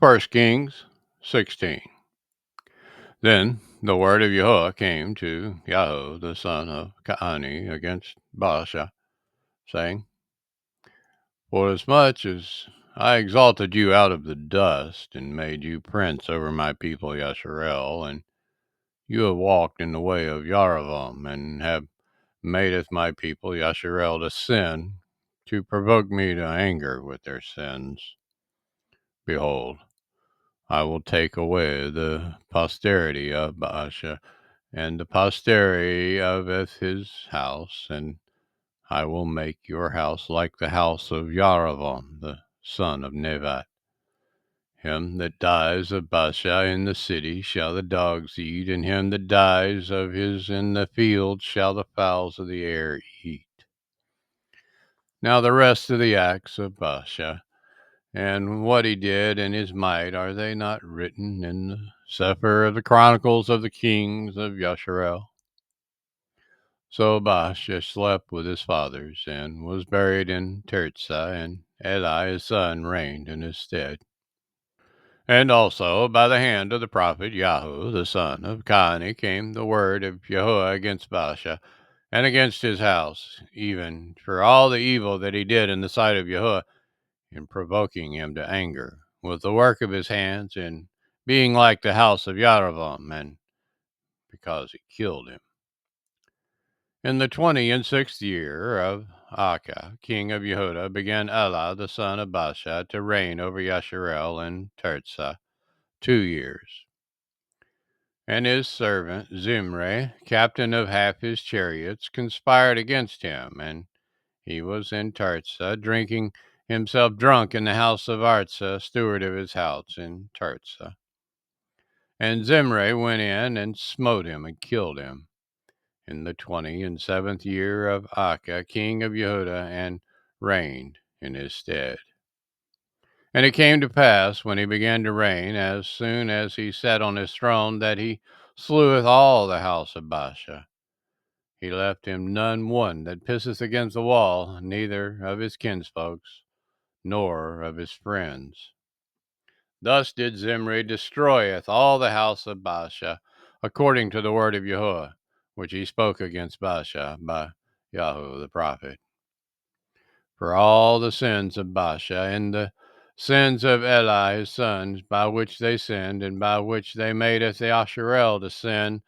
First Kings 16. Then the word of YAHUAH came to YAHUAH the son of Ka'ani against Baasha, saying, Forasmuch as I exalted you out of the dust, and made you prince over my people Yasharel, and you have walked in the way of Yaravam, and have madeth my people Yasharel to sin, to provoke me to anger with their sins. Behold, I will take away the posterity of Baasha, and the posterity of his house, and I will make your house like the house of Yaravam, the son of Nevat. Him that dies of Baasha in the city shall the dogs eat, and him that dies of his in the field shall the fowls of the air eat. Now the rest of the acts of Baasha, and what he did and his might, are they not written in the Cepher of the Chronicles of the Kings of Yasharel? So Baasha slept with his fathers, and was buried in Tirzah, and Eli his son reigned in his stead. And also by the hand of the prophet YAHUAH the son of Ka'ani came the word of YAHUAH against Baasha, and against his house, even for all the evil that he did in the sight of YAHUAH, in provoking him to anger with the work of his hands, and being like the house of Yaravam, and because he killed him. In the 26th year of Achah, king of Yehudah, began Elah the son of Baasha to reign over Yasharel and Tirzah 2 years. And his servant Zimri, captain of half his chariots, conspired against him, and he was in Tirzah, drinking himself drunk in the house of Artsah, steward of his house in Tirzah. And Zimri went in and smote him and killed him in the 27th year of Achah, king of Yehudah, and reigned in his stead. And it came to pass, when he began to reign, as soon as he sat on his throne, that he sleweth all the house of Baasha. He left him none one that pisseth against the wall, neither of his kinsfolks, nor of his friends. Thus did Zimri destroyeth all the house of Baasha, according to the word of YAHUAH, which he spoke against Baasha by YAHUAH the prophet. For all the sins of Baasha, and the sins of Eli his sons, by which they sinned, and by which they madeth the Asherel to sin,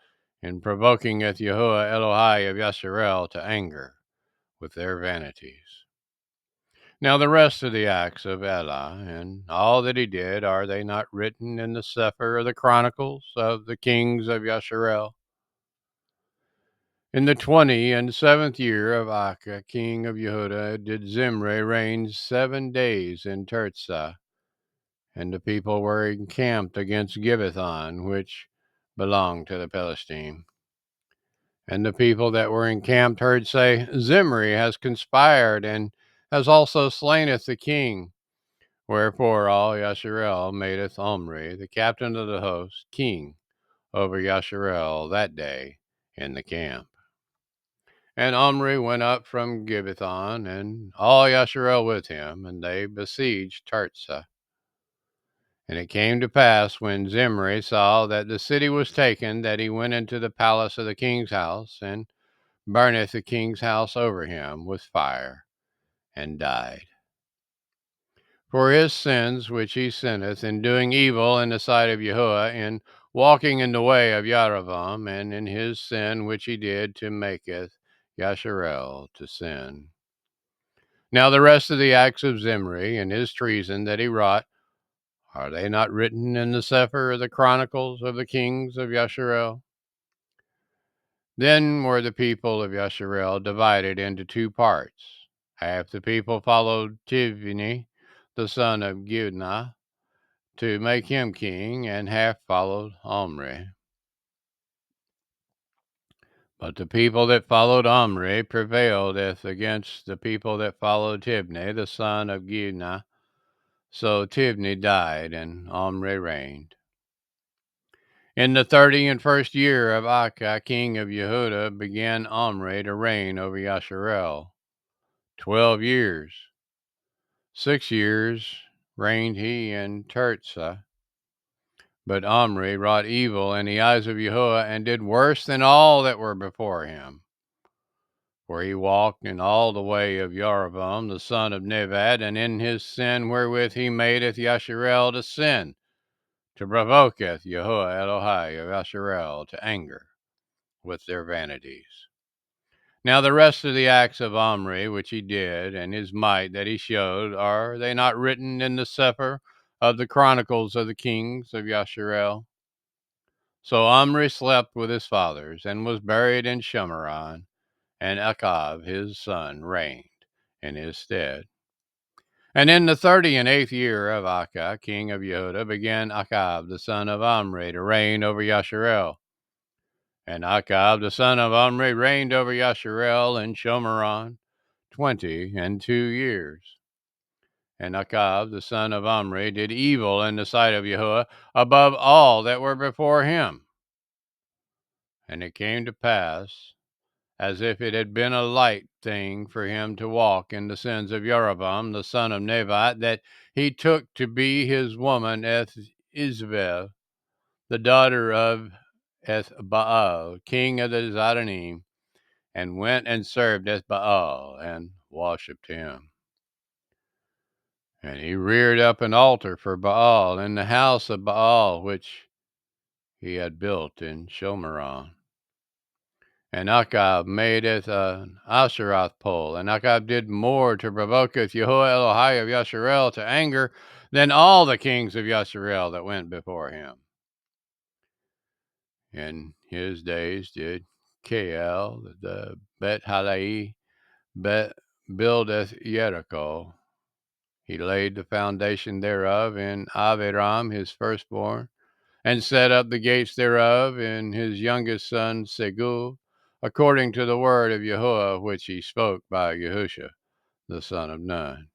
in provokingeth YAHUAH Elohai of Yasharel to anger with their vanities. Now the rest of the acts of Elah, and all that he did, are they not written in the Cepher of the Chronicles of the Kings of Yasharel? In the 27th year of Achah, king of Yehudah, did Zimri reign 7 days in Tirzah, and the people were encamped against Gibbethon, which belonged to the Philistine. And the people that were encamped heard say, Zimri has conspired, and has also slaineth the king. Wherefore all Yasharel madeth Omri, the captain of the host, king over Yasharel that day in the camp. And Omri went up from Gibbethon, and all Yasharel with him, and they besieged Tirzah. And it came to pass, when Zimri saw that the city was taken, that he went into the palace of the king's house, and burneth the king's house over him with fire, and died. For his sins which he sinneth in doing evil in the sight of YAHUAH, in walking in the way of Yaravam, and in his sin which he did to maketh Yasharel to sin. Now the rest of the acts of Zimri, and his treason that he wrought, are they not written in the Cepher of the Chronicles of the Kings of Yasharel? Then were the people of Yasharel divided into 2 parts. Half the people followed Tivni, the son of Gidnah, to make him king, and half followed Omri. But the people that followed Omri prevailed against the people that followed Tibni, the son of Gidnah. So Tibni died, and Omri reigned. In the 31st year of Achah, king of Yehudah, began Omri to reign over Yasharel 12 years. 6 years reigned he in Tirzah. But Omri wrought evil in the eyes of YAHUAH, and did worse than all that were before him. For he walked in all the way of Jeroboam the son of Nebat, and in his sin wherewith he madeth Yasharel to sin, to provoketh YAHUAH Elohai of Yasharel to anger with their vanities. Now the rest of the acts of Omri which he did, and his might that he showed, are they not written in the Cepher of the Chronicles of the Kings of Yasharel? So Omri slept with his fathers, and was buried in Shemaron, and Achab his son reigned in his stead. And in the 38th year of Achah, king of Yehudah, began Achab the son of Omri to reign over Yasharel. And Achab the son of Omri reigned over Yasharel in Shemaron 22 years. And Achab the son of Omri did evil in the sight of YAHUAH above all that were before him. And it came to pass, as if it had been a light thing for him to walk in the sins of Jeroboam the son of Nebat, that he took to be his woman Isabel, the daughter of Ethbaal, king of the Zadanim, and went and served Ethbaal, and worshipped him. And he reared up an altar for Baal in the house of Baal, which he had built in Shomeron. And Achab madeth an Asheroth pole, and Achab did more to provoketh YAHUAH Elohai of Yasharel to anger than all the kings of Yasharel that went before him. In his days did Kael the Bet Halai buildeth Jericho. He laid the foundation thereof in Aviram his firstborn, and set up the gates thereof in his youngest son Segub, according to the word of YAHUAH which he spoke by YAHUSHA the son of Nun.